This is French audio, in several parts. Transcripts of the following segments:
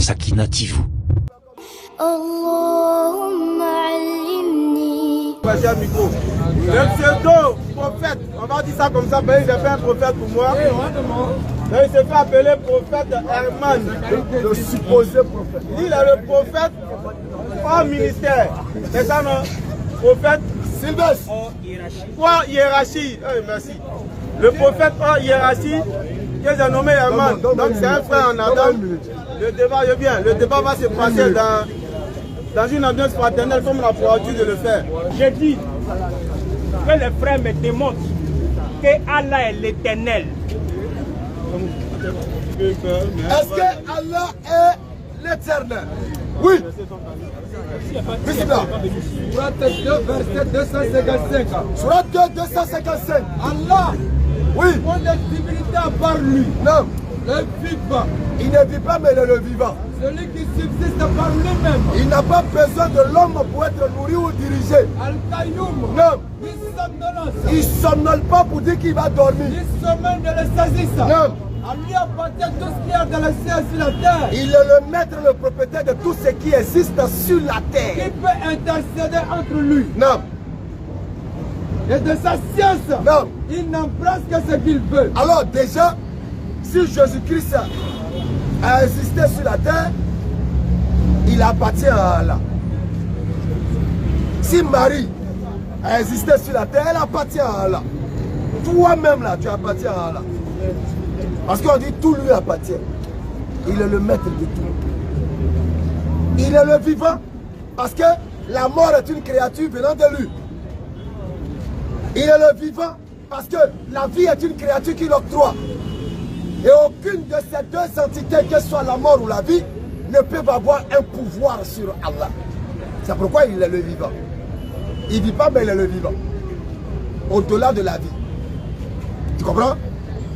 Sakinativu. Le pseudo prophète, on va dire ça comme ça, ben, il a fait un prophète pour moi. Donc, il s'est fait appeler prophète Herman, le supposé prophète. Il est le prophète hors ministère. C'est ça non? Prophète Sylvestre. Hors hiérarchie. Merci. Le prophète hors hiérarchie, que j'ai nommé Herman. Donc c'est un frère en Adam. Le débat est bien. Le débat va se passer dans une ambiance fraternelle comme on a pour habitude de le faire. J'ai dit que les frères me démontrent que Allah est l'éternel. Est-ce que Allah est l'éternel? Oui. Bismillah. Surat 2, verset 255. Surat 2, 255. Allah, oui, pour les divinités à part lui. Non. Le vivant. Il ne vit pas, mais il est le vivant. Celui qui subsiste par lui-même. Il n'a pas besoin de l'homme pour être nourri ou dirigé. Al-Qayoum. Non. Il ne somnole pas pour dire qu'il va dormir. Il sommeille de le saisisse. Non. À lui appartient tout ce qu'il y a dans le ciel et sur la terre. Il est le maître, le propriétaire de tout ce qui existe sur la terre. Qui peut intercéder entre lui? Non. Et de sa science, non, il n'embrasse que ce qu'il veut. Alors déjà, si Jésus-Christ a existé sur la terre, il appartient à Allah. Si Marie a existé sur la terre, elle appartient à Allah. Toi-même là, tu appartiens à Allah. Parce qu'on dit tout lui appartient. Il est le maître de tout. Il est le vivant. Parce que la mort est une créature venant de lui. Il est le vivant. Parce que la vie est une créature qui l'octroie. Et aucune de ces deux entités, que ce soit la mort ou la vie, ne peuvent avoir un pouvoir sur Allah. C'est pourquoi il est le vivant. Il ne vit pas, mais il est le vivant. Au-delà de la vie. Tu comprends?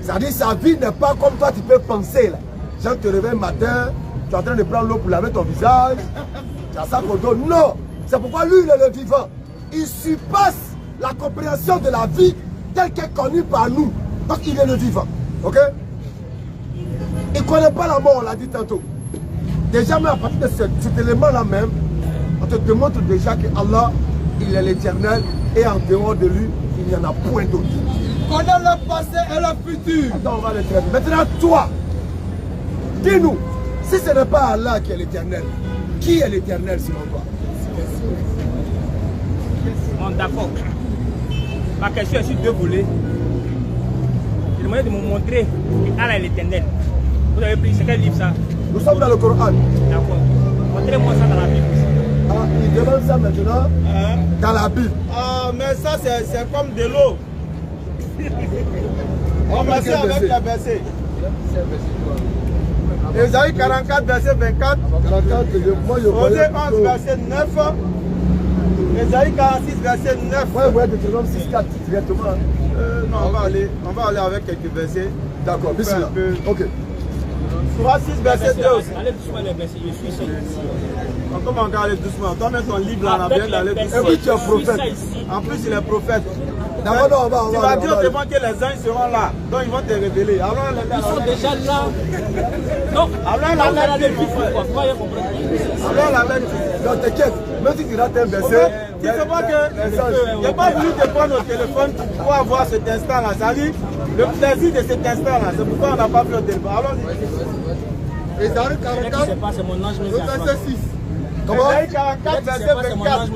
C'est-à-dire sa vie n'est pas comme toi tu peux penser là. Jean te réveille le matin, tu es en train de prendre l'eau pour laver ton visage, tu as ça pour dos. Non, c'est pourquoi lui il est le vivant. Il surpasse la compréhension de la vie telle qu'elle est connue par nous. Donc il est le vivant. Ok? Il ne connaît pas la mort, on l'a dit tantôt. Déjà même à partir de cet élément-là même, on te démontre déjà que Allah, il est l'éternel et en dehors de lui, il n'y en a point d'autre. Connaît le passé et le futur. Attends, on va le traiter. Maintenant, toi, dis-nous, si ce n'est pas Allah qui est l'éternel, qui est l'éternel selon toi? Bon, d'accord. Ma question est sur deux volets. Je demandais de me montrer que Allah est l'éternel. Vous avez pris, c'est quel livre ça? Nous sommes dans le Coran. D'accord. Montrez-moi ça dans la Bible. Ah, il demande ça maintenant dans la Bible. Ah, mais ça, c'est comme de l'eau. On va faire avec la verset. Ésaïe 44, verset 24. 44, moi je Osée 11, verset 9. Ésaïe 46, verset 9. Moi je voyais Deutéronome 6, 4 directement. Non, on va aller avec quelques versets. D'accord, bismillah. Ok. Surah 6, verset 2 aussi. Allez doucement les versets, je suis ici. Comment on va aller doucement? Toi, mets ton livre là, on a bien d'aller doucement. Et puis tu es prophète. En plus, il est prophète. D'abord, non, tu vas dire devant que les anges seront là. Donc, ils vont te révéler. Ils sont déjà là. Non, alors la lettre du frère. Alors la lettre. Non, t'inquiète. Même si tu rates un verset. Tu sais pas que je n'ai pas voulu te prendre au téléphone pour avoir cet instant-là. Ça dit le plaisir de cet instant-là. C'est pourquoi on n'a pas fait au téléphone. Allons-y. Ésaïe 44, c'est mon ange verset 6. Comment? Ésaïe 44, verset 24.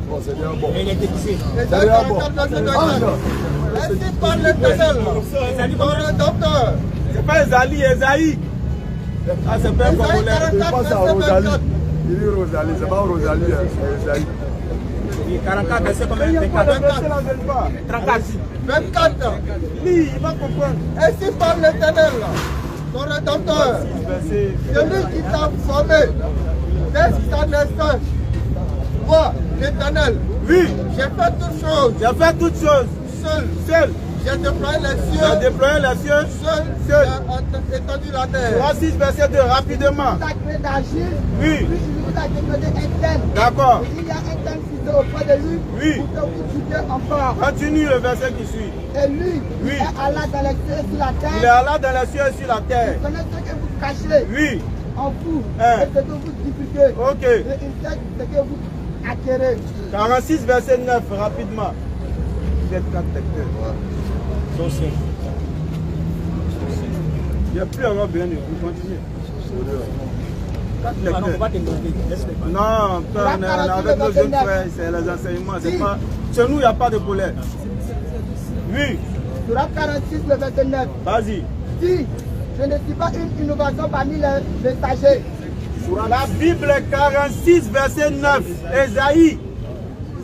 Bon, c'est bien bon. Il est déguisé. Ésaïe 44, verset 24. Ainsi parle l'Éternel, ton Rédempteur. C'est pas Ésaïe. Ah, c'est pas un Congolais. Il pense à Rosalie. Il dit Rosalie, c'est pas Rosalie, c'est Ésaïe. 44, verset combien? 24. 34. 24. Lis, il va comprendre. Ainsi parle l'Éternel, ton Rédempteur. Celui qui t'a formé dès ta naissance. Moi, l'Éternel. Oui. J'ai fait toutes choses. J'ai fait toutes choses. Seul. J'ai déployé les cieux. J'ai déployé les cieux. Seul. J'ai étendu la terre. Surah 6, verset 2, rapidement. Il a créé d'agir. Oui. Puis il a décrété un tel. D'accord. Il y a un tel fidèle auprès de lui. Oui. Pour te multiplier encore. Continue le verset qui suit. Et lui, Oui. il est Allah dans les cieux et sur la terre. Il est Allah dans les cieux et sur la terre. Il connaît ce que vous cachez. Oui. en fou. Hein. Et ce que vous divulguez. Ok. Et une tête, ce que vous acquérez. 46, verset 9, rapidement. Vous êtes 4 lecteurs. Il n'y a plus à avoir besoin de vous continuer. 4 Non, non, faut pas lecteurs. te demander. Laisse-les pas. Non, on est avec nos jeunes frères, c'est les enseignements. C'est pas... Chez nous, il n'y a pas de colère. Oui, Surah 46, le verset 9. vas-y. Dis, je ne suis pas une innovation parmi les messagers. La Bible 46, verset 9. Esaïe.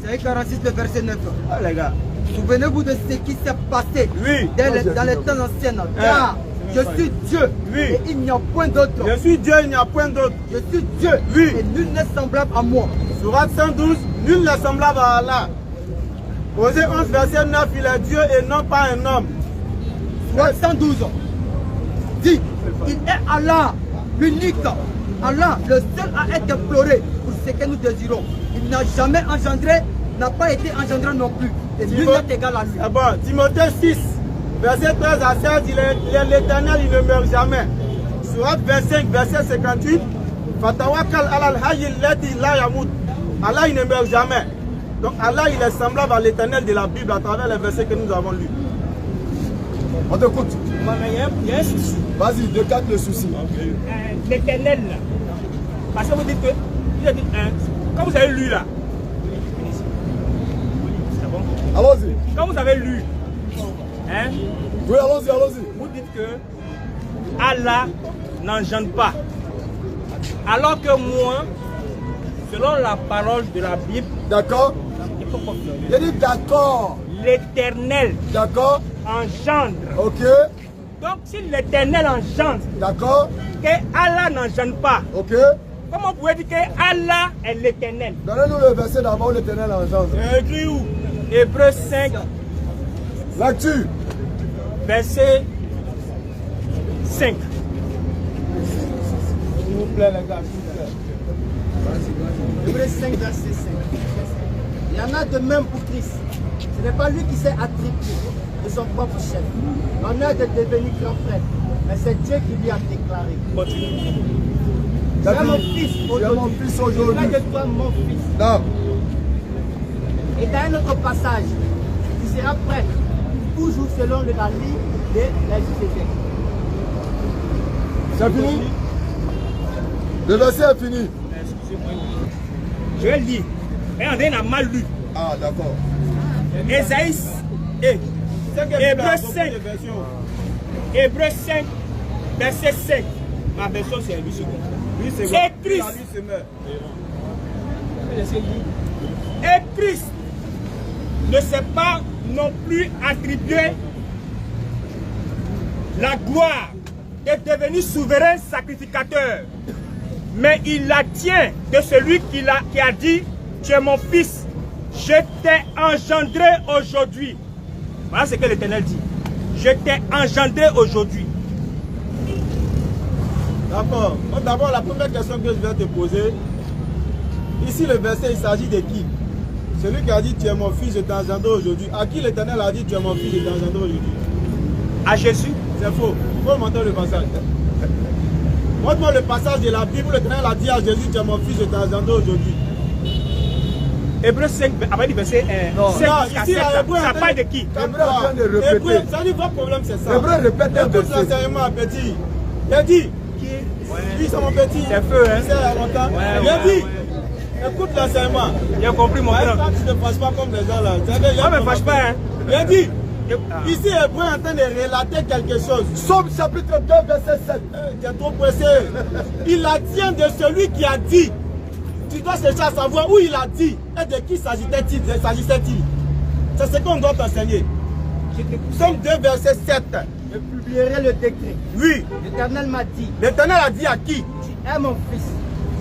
Isaïe 46, le verset 9. Ah, les gars. Souvenez-vous de ce qui s'est passé Oui. dans les temps anciens. Car je suis Dieu Oui. et il n'y a point d'autre. Je suis Dieu, il n'y a point d'autre. Je suis Dieu Oui. et nul n'est semblable à moi. Sourate 112, nul n'est semblable à Allah. Osée 11, verset 9, il est Dieu et non pas un homme. Sourate 112 dit, il est Allah, l'unique. Allah, le seul à être pleuré pour ce que nous désirons. Il n'a jamais engendré, n'a pas été engendré non plus. Et nul n'est égal à lui. Ah bon, Timothée 6, verset 13 à 16, il est l'éternel, il ne meurt jamais. Sourate 25, verset 58, Fatawakal alal hayyil ladhi la yamut. Allah, il ne meurt jamais. Donc Allah, il est semblable à l'éternel de la Bible à travers les versets que nous avons lus. On t'écoute. Mais il y a un souci. Vas-y, décarte le souci. L'éternel, là. Parce que vous dites que, quand vous avez lu là, c'est bon? Allons-y. Quand vous avez lu, hein, Oui, allons-y, allons-y. vous dites que Allah n'engendre pas. Alors que moi, selon la parole de la Bible, D'accord. il faut comprendre. Il dit d'accord. L'éternel D'accord. engendre. Ok. Donc si l'éternel engendre, D'accord. que Allah n'engendre pas, Ok. comment vous pouvez dire que Allah est l'éternel? Donnez-nous le verset d'avant où l'éternel engendre. C'est écrit où? Hébreux 5, L'actu. verset 5. S'il vous plaît, les gars, s'il vous plaît. Hébreux 5, verset 5. Il y en a de même pour Christ. Ce n'est pas lui qui s'est attribué de son propre chef. L'honneur de devenir grand frère. Mais c'est Dieu qui lui a déclaré. Continue. Tu es mon fils Tu es mon fils aujourd'hui. Fais de toi mon fils. Non. Et dans un autre passage, tu seras prêt, toujours selon la ligne de l'Égypte. C'est fini? Le verset est fini. Excusez-moi. Je vais lire. Et on a mal lu. Ah, d'accord. Esaïe et Hébreux 5. Hébreux 5, verset 5. Ma version c'est 8 secondes. Et Christ. Et Christ ne s'est pas non plus attribué la gloire de devenir souverain sacrificateur. Mais il la tient de celui qui a dit, tu es mon fils, je t'ai engendré aujourd'hui. Voilà ce que l'Éternel dit. Je t'ai engendré aujourd'hui. D'accord. D'abord, la première question que je vais te poser, ici le verset, il s'agit de qui? Celui qui a dit, tu es mon fils, je t'ai engendré aujourd'hui. À qui l'Éternel a dit, tu es mon fils, je t'ai engendré aujourd'hui? À Jésus. C'est faux. Il faut montrer le passage. Montre-moi le passage de la Bible où l'Éternel a dit à Jésus, tu es mon fils, je t'ai engendré aujourd'hui. Hébreux 5, après le verset 5 jusqu'à 7, ça parle de qui? Hébreu est en train de répéter. Ça dit, votre problème, c'est ça. Hébreu répète un Écoute verset. l'enseignement, petit. Il a dit, lui, c'est mon petit. C'est feu, hein? C'est à longtemps. Ouais, Il a ouais, dit, écoute l'enseignement. J'ai compris mon frère. Toi, tu ne fâches pas comme les gens là. Moi, je ne me fâche pas, hein? Il a dit, Ah. ici, Hébreu est en train de relater quelque chose. Psaume chapitre 2, verset 7. Tu es trop pressé. Il la tient de celui qui a dit. Tu dois chercher à savoir où il a dit et de qui s'agissait-il. C'est ce qu'on doit t'enseigner. Psaume 2, verset 7. Je publierai le décret. Oui. L'Éternel m'a dit, L'Éternel a dit à qui? tu es mon fils.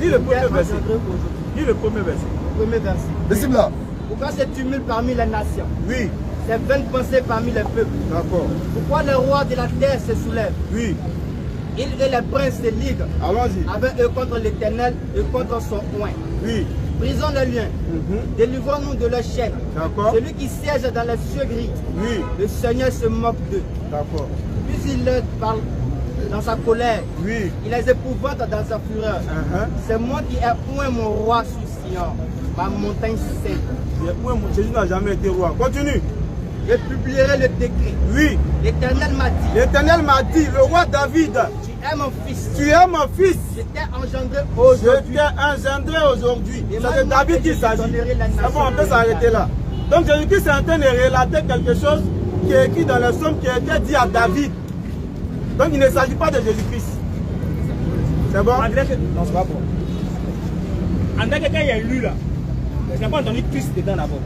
Dis le premier Je t'ai verset. engendré aujourd'hui. Dis le premier verset. Premier verset. Laissez-moi là. Pourquoi se tumulte parmi les nations? Oui. Ces vaines pensées parmi les peuples. D'accord. Pourquoi les rois de la terre se soulèvent? Oui. Ils et les princes se liguent Allons-y. avec eux contre l'Éternel et contre son oint. Oui. Brisons les liens. Délivrons-nous de leurs chaînes. D'accord. Celui qui siège dans les cieux gris, Oui. le Seigneur se moque d'eux. D'accord. Puis il leur parle dans sa colère. Oui. Il les épouvante dans sa fureur. C'est moi qui ai point mon roi sous Sion, ma montagne sainte. Jésus n'a jamais été roi. Continue. Je publierai le décret. Oui. L'Éternel m'a dit. L'Éternel m'a dit, le roi David, Tu es mon fils. tu es mon fils. Je t'ai engendré Je aujourd'hui. t'ai engendré aujourd'hui. Et C'est de maintenant David que qui je s'agit. donnerai la C'est bon, on peut nation s'arrêter là. Donc Jésus-Christ est en train de relater quelque chose qui est écrit dans le psaume qui a été dit à David. Donc il ne s'agit pas de Jésus-Christ. C'est bon? Non, c'est pas bon. En tant que quelqu'un qui a lu là, je n'ai pas entendu Christ dedans d'abord.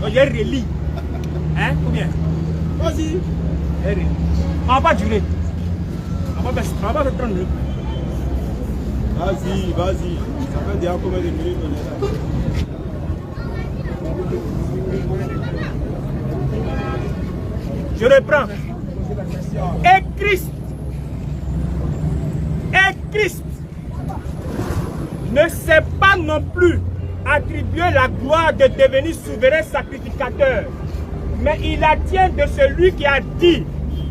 Donc j'ai relis. Hein? Ou bien? Vas-y. J'ai relis. On va pas durer. On va faire 30 minutes. Vas-y, vas-y. Ça fait déjà combien de minutes on est là? Je reprends. Et Christ ne s'est pas non plus attribué la gloire de devenir souverain sacrificateur, mais il la tient de celui qui a dit,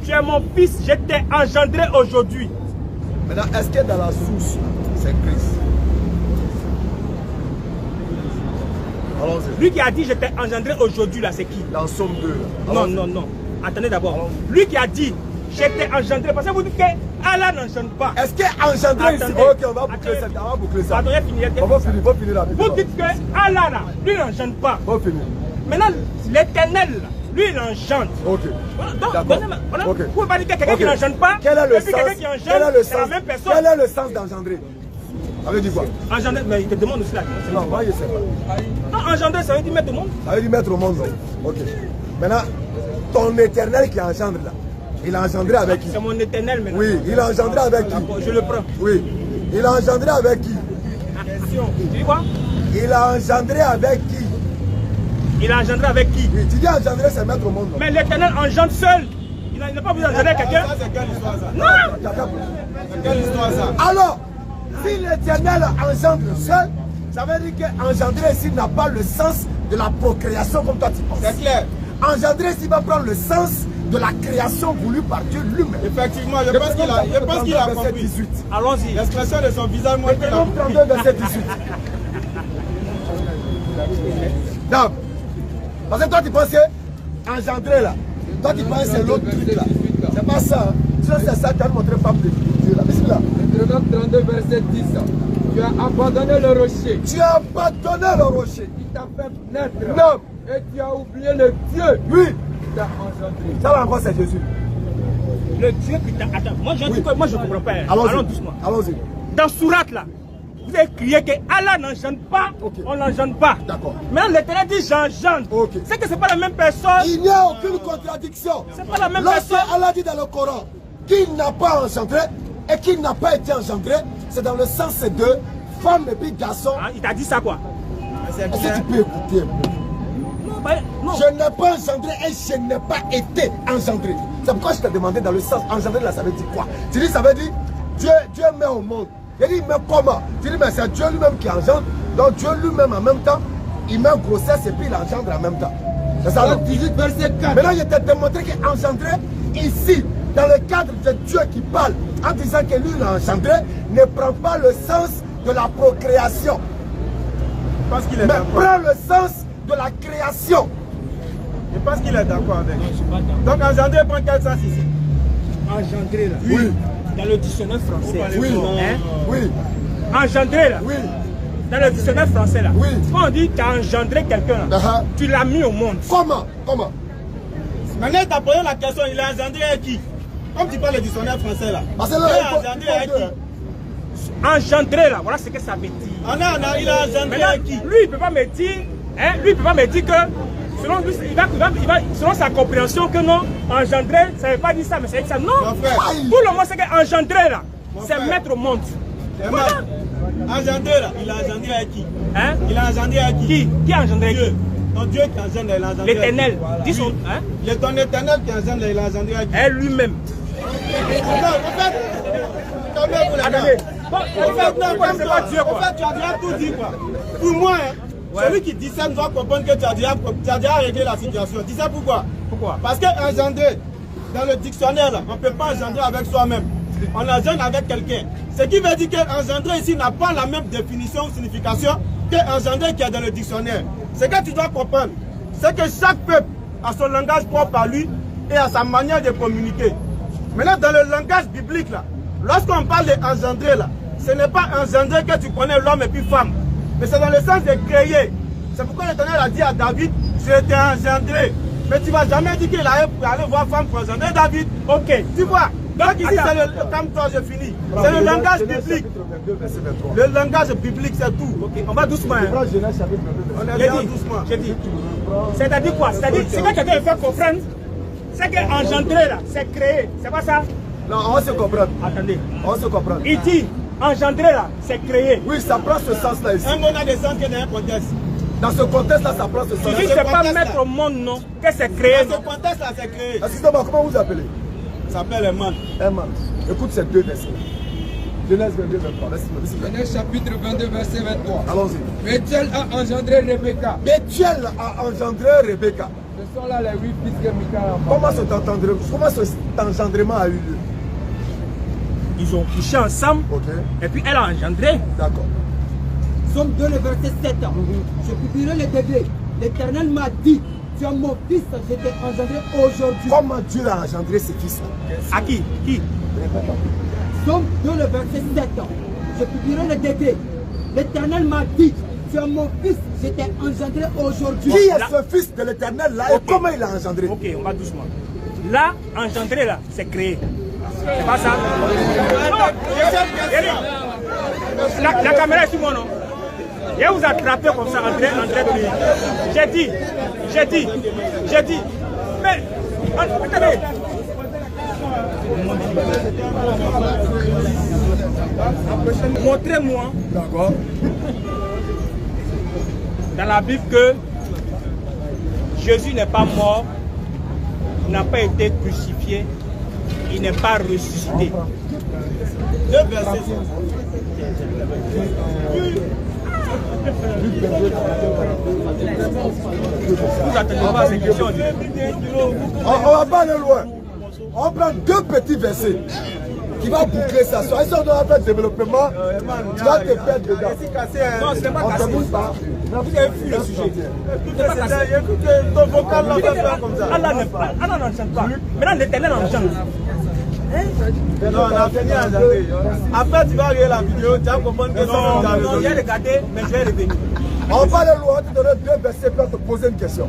tu es mon fils, je t'ai engendré aujourd'hui. Maintenant, est-ce que dans la source, c'est Christ? Allons-y. Lui qui a dit, je t'ai engendré aujourd'hui, là, c'est qui? Dans Somme 2. Là. Non, Allons-y. non, non. Attendez d'abord. Lui qui a dit, je t'ai engendré, parce que vous dites que Allah n'engendre pas. Est-ce qu'engendré ici? Attendez. Ok, on va boucler ça. On va boucler ça. Attendez, finir. On va finir la vidéo. Vous dites que Allah, là, lui n'engendre pas. On va finir. Maintenant, l'éternel, là, lui, il engendre. Ok. Voilà, donc, D'accord. voilà, Ok. vous pouvez pas dire que quelqu'un Ok. qui n'engendre pas, Quel est le et puis sens? quelqu'un qui Quel est engendre, le c'est la sens? même personne. Quel est le sens d'engendrer? Ça veut dire quoi? Engendrer, mais il te demande aussi la question. Non, moi je sais pas. Non, engendrer, ça veut dire mettre au monde. Ça veut dire mettre au monde. Non. Ok. Maintenant, ton éternel qui engendre là, il a engendré avec qui? C'est mon éternel maintenant. Oui, il a engendré avec qui? D'accord, je le prends. Oui. Il a engendré avec qui? Attention, tu dis quoi? Il a engendré avec qui? Il a engendré avec qui? Oui, tu dis engendrer, c'est mettre au monde. Non? Mais l'éternel engendre seul. Il n'a pas besoin d'engendrer quelqu'un. Ça, c'est quelle histoire ça? Non! C'est quelle histoire ça? Alors, si l'éternel engendre seul, ça veut dire qu'engendrer ici n'a pas le sens de la procréation comme toi tu penses. C'est clair. Engendrer ici va prendre le sens de la création voulue par Dieu lui-même. Effectivement, je pense qu'il a verset compris. 18. Allons-y. L'expression de son visage montre qu'il a Deutéronome compris. 32, verset 18. Non. Parce que toi tu penses que engendrer là, toi tu penses que c'est l'autre truc là. C'est pas ça. Hein. Sinon c'est ça qui a montré femme de Dieu là. Mais là. Deutéronome 32, verset 10. Tu as abandonné le rocher Tu as abandonné le rocher. qui t'a fait naître. Non. Et tu as oublié le Dieu Oui. qui t'a engendré. Ça là encore c'est Jésus. Le Dieu qui t'a. Attends, moi je dis que moi je ne comprends pas. Allons-y. Allons doucement. Allons-y. Dans Surat là, vous avez crié que Allah n'engendre pas, Ok. on n'engendre pas. D'accord. Maintenant l'éternel dit j'engendre. Ok. C'est que c'est pas la même personne. Il n'y a aucune contradiction. C'est pas la même Lorsque personne. Allah dit dans le Coran qu'il n'a pas engendré et qu'il n'a pas été engendré, c'est dans le sens de femme et puis garçon. Hein, il t'a dit ça quoi? C'est Est-ce que bien. tu peux écouter un peu? Non, bah, non. Je n'ai pas engendré et je n'ai pas été engendré. C'est pourquoi je t'ai demandé dans le sens engendré là, ça veut dire quoi? Tu dis ça veut dire Dieu met au monde. Il dit mais comment? Tu dis mais c'est Dieu lui-même qui engendre. Donc Dieu lui-même en même temps, il met grossesse et puis il engendre en même temps. C'est ça non? 18, verset 4. Maintenant je t'ai démontré qu'engendré ici, dans le cadre de Dieu qui parle, en disant que lui l'a engendré, ne prend pas le sens de la procréation. Je pense qu'il est Mais d'accord. prend le sens de la création. Je pense qu'il est d'accord avec. Je suis pas d'accord. Donc engendrer prend quel sens ici? Engendrer là. Oui. Dans le dictionnaire français. Oui. Hein? Oui. Engendrer là. Oui. Dans le dictionnaire français là. Oui. Quand on dit tu as engendré quelqu'un là, Uh-huh. tu l'as mis au monde. Comment? Comment? Maintenant, tu as posé la question, il a engendré avec qui? Comme tu parles du dictionnaire français là. Parce que Il là, a il faut engendré avec qui? Engendrer là, voilà ce que ça veut dire. Il a engendré Maintenant, avec qui? lui il peut pas me dire, hein, lui il peut pas me dire que selon lui, selon sa compréhension que non, engendrer, ça veut pas dire ça, mais c'est ça. Non, Mon frère. pour le moment c'est que engendrer là, c'est frère. mettre au monde. C'est Voilà. mal. Engendré là, il a engendré avec qui? Hein? Il a engendré avec qui? Qui a engendré Dieu. qui? Ton Dieu qui engendre, il a engendré. L'éternel. Voilà. Dis son, Oui. hein? Il est ton éternel qui engendre, il a engendré avec qui? Elle lui-même. Non, en fait, calmez-vous les gars. Attendez. Bon, En fait, non, pourquoi c'est pas Dieu en quoi? fait, tu as déjà tout dit quoi. Pour moi, hein, celui qui dit ça doit comprendre que tu as déjà réglé la situation. Dis ça pourquoi? Pourquoi? Parce que engendrer, dans le dictionnaire, là, on ne peut pas engendrer avec soi-même. on engendre avec quelqu'un. Ce qui veut dire qu'engendrer ici n'a pas la même définition ou signification qu'engendrer qui est dans le dictionnaire. Ce que tu dois comprendre, c'est que chaque peuple a son langage propre à lui et à sa manière de communiquer. Maintenant, dans le langage biblique, là, lorsqu'on parle d'engendrer, là, ce n'est pas engendrer que tu connais l'homme et puis femme, mais c'est dans le sens de créer. C'est pourquoi l'Éternel a dit à David, je t'ai engendré. Mais tu ne vas jamais dire qu'il allait aller voir femme pour engendrer David. Ok. Tu vois. Donc ici, c'est le, comme toi, je finis. C'est le langage biblique. Le langage biblique, c'est tout. Ok, on va doucement. Hein. On est bien doucement. J'ai dit. C'est-à-dire quoi? C'est-à-dire, ce que quelqu'un veut faire comprendre, c'est qu'engendrer là, c'est créer. C'est pas ça? Non, on se comprend. Attendez. On se comprend. Il dit, engendrer là, c'est créer. Oui, ça prend ce sens-là ici. Un mot n'a de sens que dans un contexte. Dans ce contexte-là, ça prend ce Tu sens-là. dis, c'est pas mettre au monde, non, que c'est créer. Dans ce contexte-là, c'est créé. Excusez-moi, comment vous appelez? Ça s'appelle un man. Un man. Écoute ces deux versets. Genèse 22, 23. Genèse chapitre 22, verset 23. Allons-y. Bethuel a engendré Rebecca. Bethuel a engendré Rebecca. Ce sont là les 8 fils que Micha a engendrés. Comment cet engendrement a eu lieu? Ils ont couché ensemble, Ok. et puis elle a engendré. D'accord. Somme 2, le verset 7. Je publierai le degré. L'Éternel m'a dit, tu es mon fils, je t'ai engendré aujourd'hui. Comment Dieu a engendré ses fils? À qui? Qui? Somme 2, le verset 7. Je publierai le degré. L'Éternel m'a dit, tu es mon fils, je t'ai engendré aujourd'hui. Qui est ce fils de l'Éternel là et comment il a engendré? Ok, on va doucement. Là, engendrer là, c'est créer. C'est pas ça? La caméra est sur moi, non? Je vais vous attraper comme ça, André prier. J'ai dit. Mais, attendez. Montrez-moi dans la Bible que Jésus n'est pas mort, il n'a pas été crucifié, il n'est pas ressuscité. Deux versets. Vous attendez pas à ces questions. On va pas aller loin. On prend deux petits versets qui va boucler ça. Si on doit faire développement, tu vas te perdre dedans. Non, ce n'est pas On cassé. ne bouge pas. Vous avez vu le sujet. Écoute, ton vocal là va faire comme ça. Allah n'enchante pas. Maintenant, l'Éternel enchante. Non, on a fini à engendrer. Après, tu vas regarder la vidéo, tu vas comprendre que Non, j'ai regardé, mais je vais revenir. On va aller loin. Tu te donnes deux versets pour te poser une question.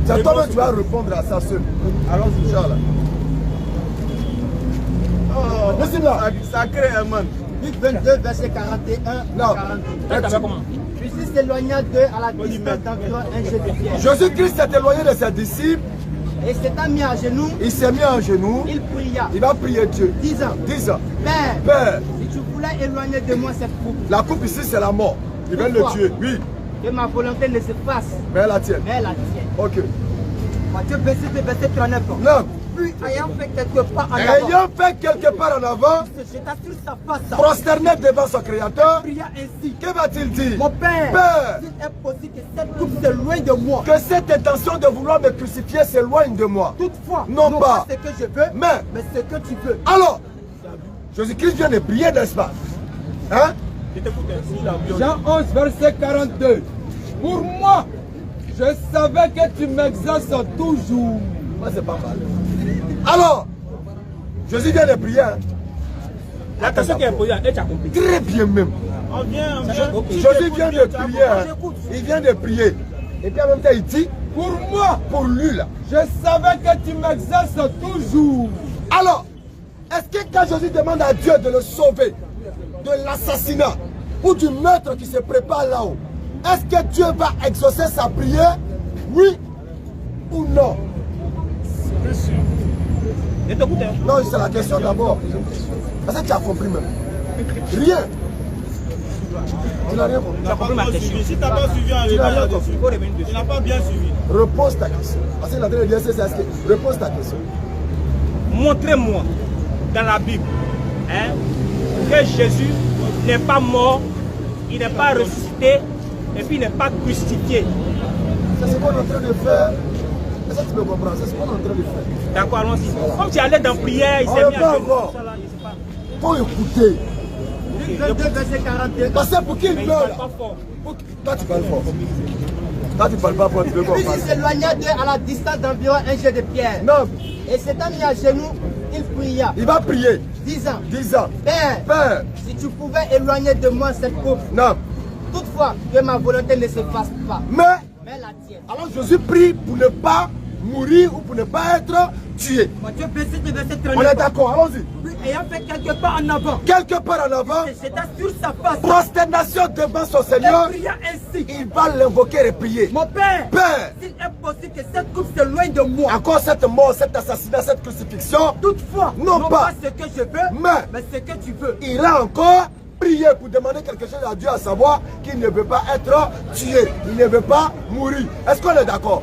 C'est toi-même qui vas répondre à ça seul. Allons-y, Inch'Allah. Ça crée un man. Luc 22, verset 41 Non. 42. Jésus s'éloigna d'eux à la distance d'environ un jet de pierre. Jésus-Christ s'est éloigné de ses disciples. Et s'étant mis à genoux, Il s'est mis en genoux. il pria, Il va prier Dieu. disant, Disant, Père, Père, si tu voulais éloigner de moi cette coupe, la coupe ici c'est la mort. Il va le Pourquoi? tuer. Oui, que ma volonté ne se fasse, mais la tienne. mais la tienne. Ok. Matthieu 26, verset 39. Non. Puis ayant fait quelque part en avant, Ayant fait quelque part en avant, il se jeta sur sa face, prosterné devant son Créateur, pria ainsi. que va-t-il dire? Mon Père, Père, s'il est possible que cette coupe s'éloigne de moi. que cette intention de vouloir me crucifier s'éloigne de moi. Toutefois, Non pas. ce que je veux, Mais ce que tu veux. alors, Jésus-Christ vient de prier, n'est-ce pas? Hein? Jean 11, verset 42. Pour moi, je savais que tu m'exauces toujours. Moi, c'est pas mal. Alors, Jésus vient de prier. Hein? La question qui est posée, elle t'a compris. Très bien même. On vient. Jésus vient de prier. Hein? Il vient de prier. Et puis en même temps, il dit, Pour moi, pour lui là. je savais que tu m'exauces toujours. Alors, est-ce que quand Jésus demande à Dieu de le sauver de l'assassinat ou du meurtre qui se prépare là-haut, est-ce que Dieu va exaucer sa prière? Oui ou non? Je t'écoute. Non, c'est la question d'abord. Parce que tu as compris même. Rien. Tu n'as rien compris. Tu as compris ma question. Si tu n'as pas suivi en regardant là-dessus, tu n'as pas bien suivi. Repose ta question. Parce qu'il est en train de dire, c'est repose ta question. Montrez-moi dans la Bible que Jésus n'est pas mort, il n'est pas ressuscité et puis il n'est pas crucifié. C'est ce qu'on est en train de faire. Est-ce que tu me comprends? C'est ce qu'on est en train de faire. D'accord, allons-y. Comme tu allais dans prière, il s'est mis à genoux. Je ne sais pas. faut écouter. Luc 22, verset 42. Parce que pour qui il meurt là? Toi tu parles fort. Toi tu parles pas fort, tu veux qu'on Puis parle. il s'éloigna d'eux à la distance d'environ un jet de pierre. Non, Et s'étant mis à genoux, il pria, il va prier. disant, 10 ans. Père, Père, si tu pouvais éloigner de moi cette coupe, non. toutefois que ma volonté ne se fasse pas, Mais, mais la tienne. alors Jésus prie pour ne pas mourir ou pour ne pas être tué. Matthieu 27, verset On est 39. d'accord, allons-y. Puis ayant fait quelques pas en avant, Quelque part en avant, et s'étant sur sa face, prosternation devant son Seigneur, il pria ainsi. il va l'invoquer et prier. Mon Père, Père, s'il est possible que cette coupe s'éloigne de moi, encore cette mort, cet assassinat, cette crucifixion, toutefois, Non pas. ce que je veux, Mais- ce que tu veux. il a encore prié pour demander quelque chose à Dieu, à savoir qu'il ne veut pas être tué, il ne veut pas mourir. Est-ce qu'on est d'accord?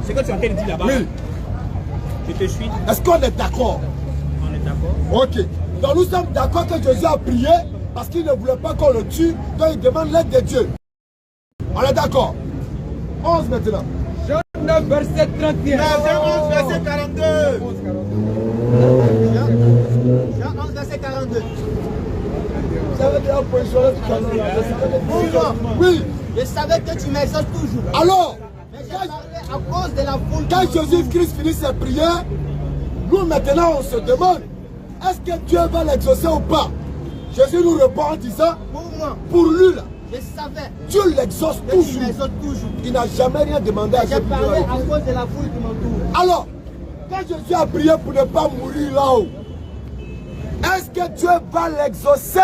Ce que tu es en train de dire là-bas, Oui. je te suis, Est-ce qu'on est d'accord? on est d'accord. Ok. Donc nous sommes d'accord que Jésus a prié parce qu'il ne voulait pas qu'on le tue, donc il demande l'aide de Dieu. On est d'accord? 11 maintenant. Jean 9, verset 31. Jean 11, verset 42. Jean 11, verset 42. Vous avez déjà positionné tout à l'heure. Oui. Je savais que tu m'exauces toujours. Alors, Mais j'ai parlé à cause de la foule. quand Jésus-Christ finit ses prières, nous maintenant on se demande, est-ce que Dieu va l'exaucer ou pas? Jésus nous répond en disant, Pour moi, pour lui là, je savais Dieu l'exauce que tu toujours. m'exauces toujours. Il n'a jamais rien demandé à J'ai Dieu. parlé à cause de la foule qui m'entoure. Alors, quand Jésus a prié pour ne pas mourir là-haut, est-ce que Dieu va l'exaucer?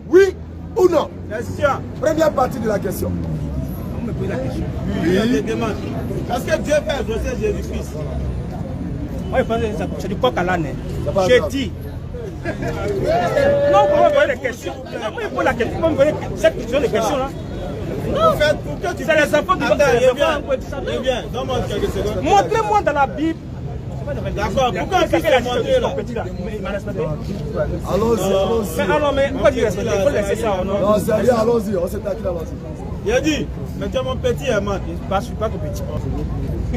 Oui ou non? Question. Première partie de la question. On me pose la question. Oui, je te demande. Est-ce que Dieu fait exaucer Jésus-Christ? Moi, je pense que c'est du coq à l'âne. C'est pas J'ai grave. dit. Non, vous me posez des questions. Non, vous me posez la question. Vous me posez cette question de questions là. Pour que tu C'est les enfants qui vont Attends, faire les reviens. enfants. on peut dire ça. Reviens, donne-moi quelques secondes. Montrez-moi dans la Bible. D'accord, pourquoi on puisse te montrer là? Petit là. Il m'a respecté. Allons-y, Mais allons-y. alors, mais pourquoi tu respectes? Il faut laisser ça, non? Non, c'est rien, allons-y, on s'est taqué, allons-y. J'ai dit, mais tu es mon petit Herman. Je ne suis pas tout petit.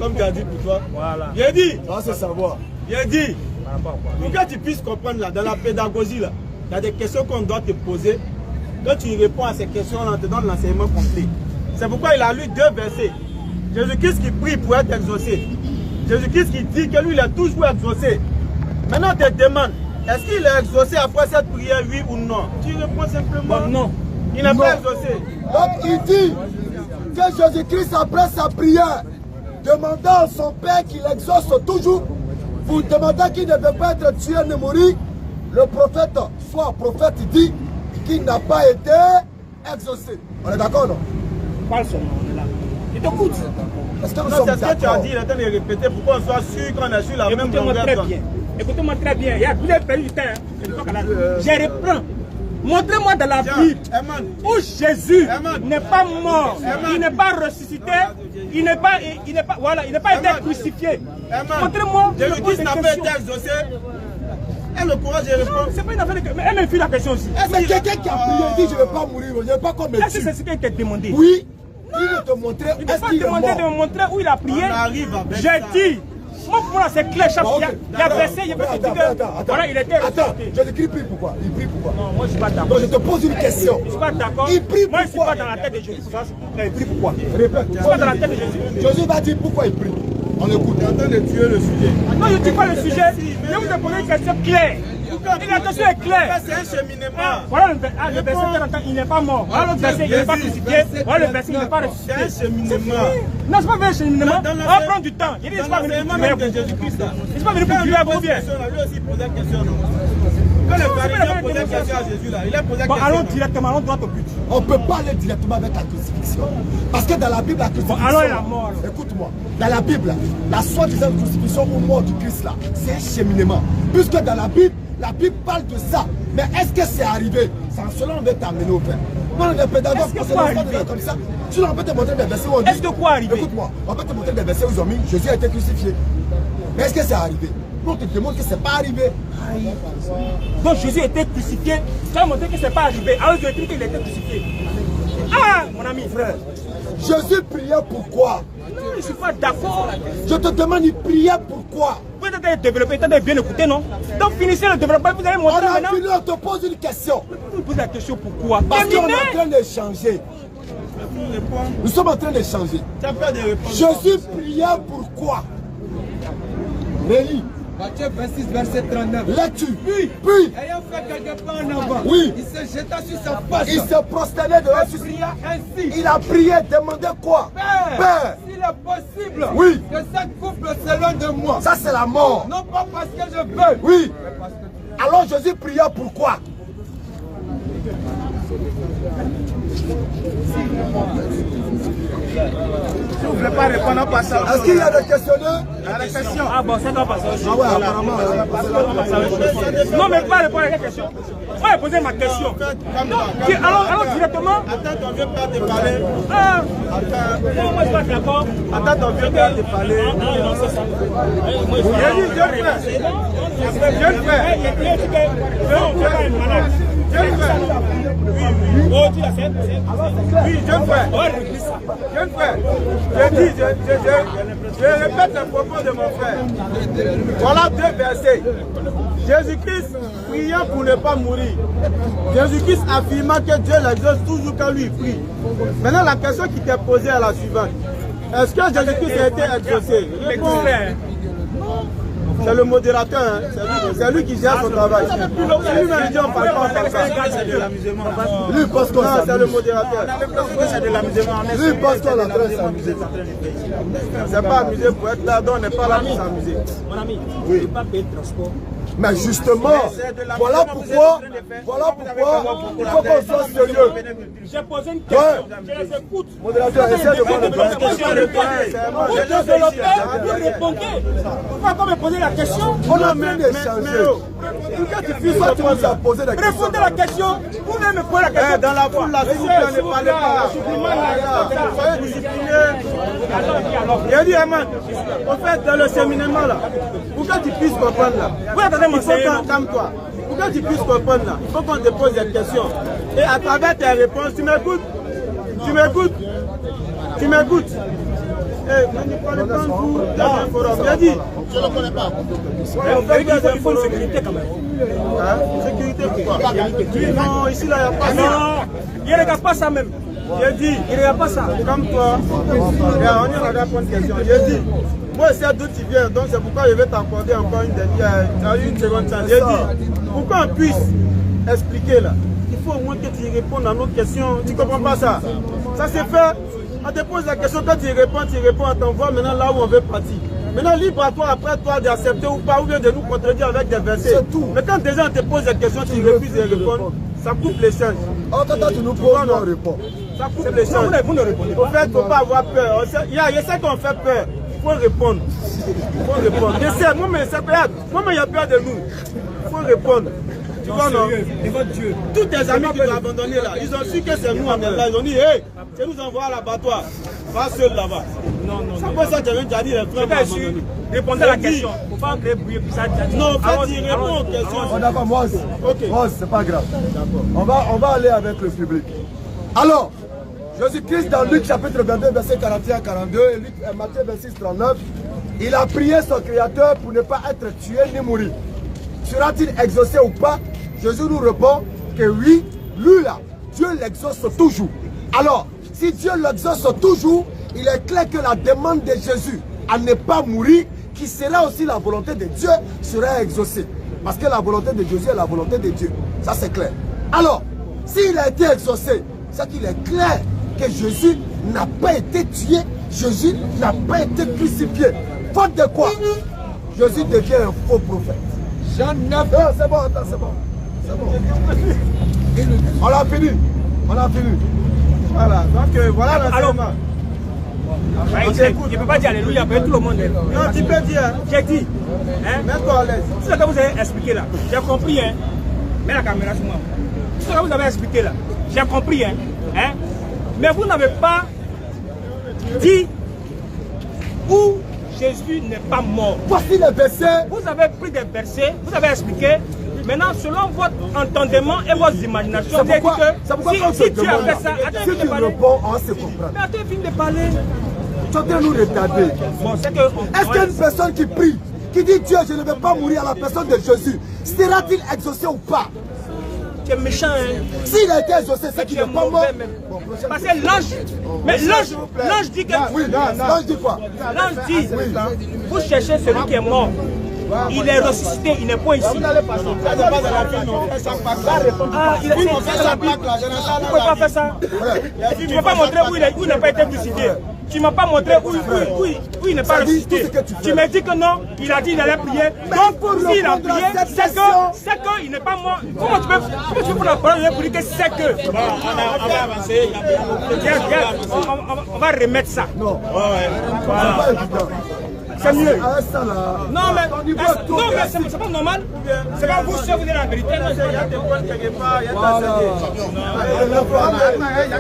Comme tu as dit pour toi. Voilà. J'ai dit, Ça, c'est savoir. j'ai dit, Par rapport à quoi? pour que tu puisses comprendre là, dans la pédagogie là, il y a des questions qu'on doit te poser. Quand tu réponds à ces questions, on te donne l'enseignement complet. C'est pourquoi il a lu 2 versets. Jésus-Christ qui prie pour être exaucé. Jésus-Christ qui dit que lui, il est toujours exaucé. Maintenant, on te demande, est-ce qu'il est exaucé après cette prière, oui ou non? Tu réponds simplement Bon, non. Il n'est Non. pas exaucé. Donc, il dit que Jésus-Christ, après sa prière, demandant à son Père qu'il exauce toujours, pour demander qu'il ne veut pas être tué ni mourir, le prophète, soit prophète, dit qu'il n'a pas été exaucé. On est d'accord, non? Parle seulement, on est là. Il t'écoute. Est-ce que nous Non, sommes c'est ce que tu as d'accord? dit, il est en train de répéter pour qu'on soit sûr qu'on est sur la même Écoutez-moi longueur très d'onde. bien. Écoutez-moi très bien. Vous avez perdu du temps. Je reprends. Montrez-moi dans la Bible Herman, où Jésus Herman. n'est pas mort, Herman. il n'est pas ressuscité, il n'est pas été Herman. crucifié. Herman, Montrez-moi. Jésus-Christ n'a pas été exaucé. Et le courage de répondre. C'est pas une affaire de... Mais elle me fait la question aussi. Mais quelqu'un qui a prié dit je ne vais pas mourir, je ne vais pas qu'on me Est-ce que tue. c'est ce qui t'a demandé? Oui, il veut te montrer Il n'a est-ce pas qu'il est demandé de mort. me montrer où il a prié. On arrive avec J'ai ça. dit. Moi, pour moi, c'est clair. Chaque Bon, ok. il y a versé, il y a versé. Attends. Voilà, il était Attends, ressuscité. Jésus-Christ prie pourquoi? Il prie pourquoi? Non, moi, je ne suis pas d'accord. Donc je te pose une question. Je ne suis pas d'accord. Il prie Moi, je ne suis pourquoi? pas dans la tête de Jésus. Il prie pourquoi? Répète. Je ne suis pas dans la tête de Jésus. Jésus va dire pourquoi il prie. On écoute. Tu es en train de tuer le sujet. Non, je ne dis pas le sujet. Je vous ai posé une question claire. Et la question est claire. C'est un cheminement. Voilà le verset 40, il n'est pas mort. Voilà l'autre verset, il n'est pas crucifié. Voilà le verset, il n'est pas ressuscité. C'est un cheminement. Non, c'est pas vrai, cheminement. Dans On va prendre du temps. Il dit, c'est Dans pas venu pour l'enseignement tuer. même de Jésus-Christ là. Il n'est pas venu pour tuer à vous bien. Lui aussi posait une question. Quand les pharisiens posaient une question à Jésus là, il a posé une Bon, allons question. directement, allons droit au but. On ne peut pas aller directement avec la crucifixion. Parce que dans la Bible, la crucifixion... Bon, alors il est mort, alors. Écoute-moi. Dans la Bible, la soi-disant crucifixion ou mort du Christ, là, c'est un cheminement. Puisque dans la Bible parle de ça. Mais est-ce que c'est arrivé? C'est en cela on veut t'amener au Père. Non, les pédagogues, Est-ce que parce quoi que arrivé? comme ça, sinon on peut te montrer des versets où on dit... Est-ce que quoi arrivé? Écoute-moi, on peut te montrer des versets où ils ont mis Jésus a été crucifié. Mais est-ce que c'est arrivé? Nous, on te demande que c'est pas arrivé. Donc Jésus était crucifié. Tu as montré que ce n'est pas arrivé. Alors je dis qu'il était crucifié. Ah, mon ami. Frère, Jésus priait pourquoi? Non, je ne suis pas d'accord. Je te demande, il priait pourquoi? Vous êtes de développer, de bien écouter, non? Donc finissez le développement, vous allez montrer maintenant. On a fini, on te pose une question. Vous posez la question pourquoi? Parce qu'on est en train d'échanger. Nous sommes en train d'échanger. Jésus pria pourquoi? Réli. Matthieu 26, verset 39. L'as-tu? Puis, ayant fait quelques pas en avant, oui, il se jeta sur sa face. Il se prosternait devant il pria ainsi. Il a prié, demandait quoi? Père, s'il est possible, oui, que cette couple s'éloigne de moi. Ça c'est la mort. Non pas parce que je veux. Oui. Alors Jésus pria pourquoi? Si vous ne voulez pas répondre, on passe à Est-ce qu'il y a des questionneurs? la question. Ah bon, ça doit passer aussi. Ah ouais, apparemment. Non, mais pas répondre à la question. On va poser ma question. Alors directement. Attends, ton vieux père te parler. Ah, non, moi je suis pas d'accord. Attends, ton vieux père te parler. Non, c'est ça. J'ai dit, jeune frère. Jeune frère. Jeune frère. Oh, tu l'as fait? Oui, jeune frère. Jeune frère. Je répète les propos de mon frère. Voilà deux versets. Jésus-Christ priant pour ne pas mourir. Jésus-Christ affirmant que Dieu l'exauce toujours quand lui prie. Maintenant, la question qui t'est posée est la suivante. Est-ce que Jésus-Christ a été exaucé? C'est le modérateur, hein. C'est lui qui gère son travail. C'est lui-même dit on parle pas comme ça. C'est de l'amusement. Lui pense qu'on s'amuse. C'est le modérateur. C'est de l'amusement. Lui pense qu'on est en train de s'amuser. C'est pas amusé pour être là, donc on n'est pas là pour s'amuser. Mon ami, je ne peux pas payer le transport. Mais justement, voilà pourquoi il faut qu'on soit sérieux. J'ai posé une question, je les écoute. Modérateur, essaie de voir le Vous répondez. Pourquoi pas me poser la question? On a même échangé. Pourquoi tu puisses pas poser la question? Répondez la question. Vous même me poser la question. Dans la foule, là, s'il vous plaît, ne parlez pas. Soyez disciplinés. J'ai dit, Aman, en fait, dans le séminaire là, pour que tu puisses comprendre là, il faut calme-toi. Pour que tu puisses comprendre là, il faut qu'on te pose des questions. Et à travers tes réponses, tu m'écoutes. Tu m'écoutes. Tu m'écoutes. Eh, mais ne parlez pas vous dans un forum. J'ai dit. Je ne le connais pas. Il faut une sécurité quand même. Hein? Sécurité pourquoi? Non, ici là, il n'y a pas ça. Non, il ne regarde pas ça même. J'ai dit, il ne regarde pas ça. Comme toi, on y va répondre une question. J'ai dit, moi je sais d'où tu viens, donc c'est pourquoi je vais t'accorder encore une seconde chance. J'ai dit, pour qu'on puisse expliquer là, il faut au moins que tu répondes à nos questions. Tu ne comprends pas ça? Ça c'est fait. On te pose la question, quand tu réponds, on t'envoie maintenant là où on veut partir. Maintenant, libre à toi, après toi, d'accepter ou pas, ou bien de nous contredire avec des versets. C'est tout. Mais quand déjà on te pose des questions, tu refuses de répondre, ça coupe l'échange. En tant que tu nous poses, on répond. Ça coupe l'échange. Vous ne répondez pas. Au fait, il ne faut pas avoir peur. Je sais qu'on fait peur. Il faut répondre. Il faut répondre. Je sais, moi-même, il y a peur de nous. Il faut répondre. Tu vois, non? Dieu. Tous tes amis qui t'ont abandonné là, ils ont su que c'est nous, on est là. Ils ont dit, hey, tu nous envoies à l'abattoir. Va seul là-bas. Non. C'est pour ça que tu as dit les frères m'ont abandonné. Répondez à la question. Il ne faut pas créer bruit. Non, en fait, il répond aux questions. D'accord, moi, c'est pas grave. On va aller avec le public. Alors, Jésus-Christ dans Luc chapitre 22, verset 41 à 42, et Matthieu 26, 39, il a prié son Créateur pour ne pas être tué ni mourir. Sera-t-il exaucé ou pas? Jésus nous répond que oui, lui là, Dieu l'exauce toujours. Alors, si Dieu l'exauce toujours, il est clair que la demande de Jésus à ne pas mourir, qui sera aussi la volonté de Dieu, sera exaucée. Parce que la volonté de Jésus est la volonté de Dieu. Ça c'est clair. Alors, s'il a été exaucé, c'est qu'il est clair que Jésus n'a pas été tué, Jésus n'a pas été crucifié. Faute de quoi? Jésus devient un faux prophète. Jean 9. Non, c'est bon, attends, c'est bon. C'est bon. On a fini. On a fini. Voilà, donc voilà l'enseignement. Je ne peux pas dire alléluia, après tout le monde. Non, tu peux dire. J'ai dit. Mets-toi à l'aise. C'est ce que vous avez expliqué là. J'ai compris. Hein. Mets la caméra sur moi. C'est ce que vous avez expliqué là. J'ai compris. Hein. Mais vous n'avez pas dit où Jésus n'est pas mort. Voici les versets. Vous avez pris des versets, vous avez expliqué. Maintenant, selon votre entendement et vos imaginations, c'est pourquoi si tu as fait ça, si tu réponds, on se comprend. Mais attends, fini de parler. Tu es en train de nous retarder. Bon, est-ce qu'il y a une personne qui prie qui dit Dieu, je ne vais pas mourir à la personne de Jésus, sera-t-il exaucé ou pas? Tu es méchant, hein? S'il a été exaucé, c'est qu'il n'est pas mort. Parce que l'ange, mais l'ange dit que... Oui, l'ange dit quoi? L'ange dit, vous cherchez celui qui est mort. Il est ressuscité, il n'est pas ici. Ah, il est Vous ne pouvez pas faire ça. Tu ne peux pas montrer où il n'a pas été crucifié. Tu ne m'as pas montré où il n'est pas ressuscité. Tu m'as dit que non, il a dit qu'il allait prier. Donc, s'il a prié, c'est qu'il n'est pas mort. Comment tu peux prendre la parole pour dire que c'est que? On va avancer. On va remettre ça. Non. C'est mieux. Non, mais c'est pas normal. C'est pas vous, si vous dites la vérité. voilà.